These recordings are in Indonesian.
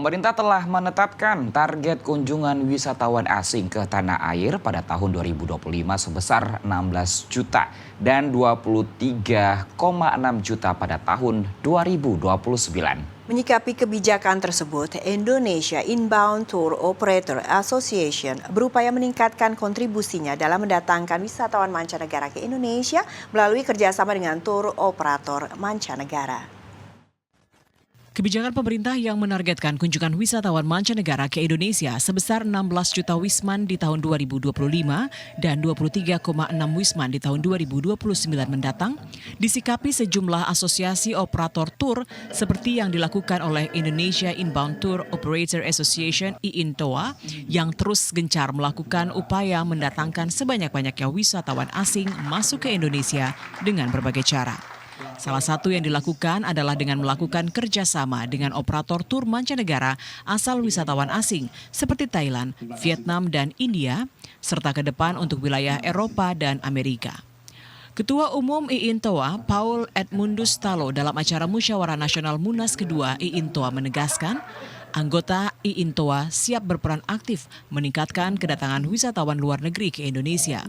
Pemerintah telah menetapkan target kunjungan wisatawan asing ke tanah air pada tahun 2025 sebesar 16 juta dan 23,6 juta pada tahun 2029. Menyikapi kebijakan tersebut, Indonesia Inbound Tour Operator Association berupaya meningkatkan kontribusinya dalam mendatangkan wisatawan mancanegara ke Indonesia melalui kerjasama dengan tur operator mancanegara. Kebijakan pemerintah yang menargetkan kunjungan wisatawan mancanegara ke Indonesia sebesar 16 juta wisman di tahun 2025 dan 23,6 wisman di tahun 2029 mendatang disikapi sejumlah asosiasi operator tur seperti yang dilakukan oleh Indonesia Inbound Tour Operator Association (IINTOA) yang terus gencar melakukan upaya mendatangkan sebanyak-banyaknya wisatawan asing masuk ke Indonesia dengan berbagai cara. Salah satu yang dilakukan adalah dengan melakukan kerjasama dengan operator tur mancanegara asal wisatawan asing seperti Thailand, Vietnam, dan India, serta ke depan untuk wilayah Eropa dan Amerika. Ketua Umum IINTOA, Paul Edmundus Talo dalam acara Musyawarah Nasional Munas kedua IINTOA menegaskan, anggota IINTOA siap berperan aktif meningkatkan kedatangan wisatawan luar negeri ke Indonesia.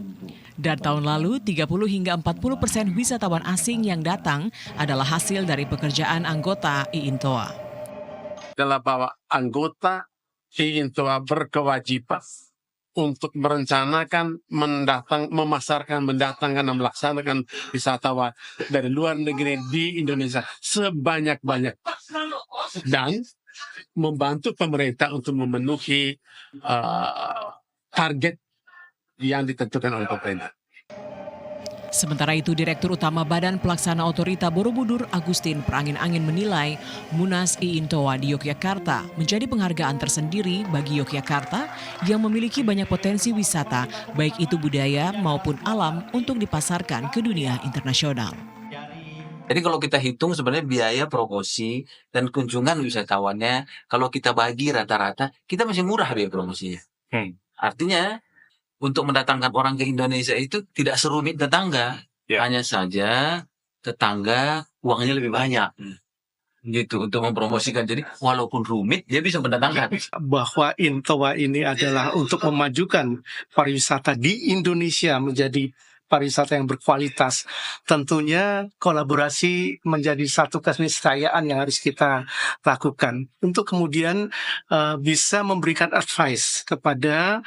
Dan tahun lalu 30 hingga 40% wisatawan asing yang datang adalah hasil dari pekerjaan anggota IINTOA. Adalah bahwa anggota IINTOA berkewajiban untuk merencanakan, mendatangkan, dan melaksanakan wisatawan dari luar negeri di Indonesia sebanyak-banyak. Dan membantu pemerintah untuk memenuhi target yang ditentukan oleh pemerintah. Sementara itu, Direktur Utama Badan Pelaksana Otorita Borobudur Agustin Perangin-Angin menilai Munas IINTOA di Yogyakarta menjadi penghargaan tersendiri bagi Yogyakarta yang memiliki banyak potensi wisata, baik itu budaya maupun alam untuk dipasarkan ke dunia internasional. Jadi kalau kita hitung sebenarnya biaya promosi dan kunjungan wisatawannya, kalau kita bagi rata-rata, kita masih murah biaya promosinya. Artinya, untuk mendatangkan orang ke Indonesia itu tidak serumit tetangga. Hanya saja tetangga uangnya lebih banyak. Gitu, untuk mempromosikan. Jadi walaupun rumit, dia bisa mendatangkan. Bahwa IINTOA ini adalah untuk memajukan pariwisata di Indonesia menjadi pariwisata yang berkualitas. Tentunya kolaborasi menjadi satu keniscayaan yang harus kita lakukan untuk kemudian bisa memberikan advice kepada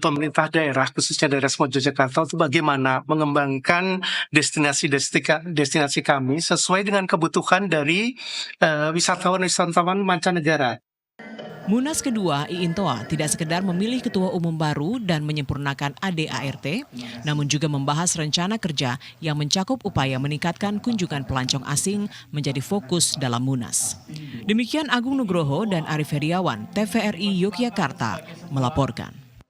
pemerintah daerah, khususnya daerah Semua Yogyakarta, untuk bagaimana mengembangkan destinasi kami sesuai dengan kebutuhan dari wisatawan mancanegara. Munas kedua IINTOA tidak sekedar memilih ketua umum baru dan menyempurnakan ADART, namun juga membahas rencana kerja yang mencakup upaya meningkatkan kunjungan pelancong asing menjadi fokus dalam Munas. Demikian Agung Nugroho dan Arif Heriawan, TVRI Yogyakarta, melaporkan.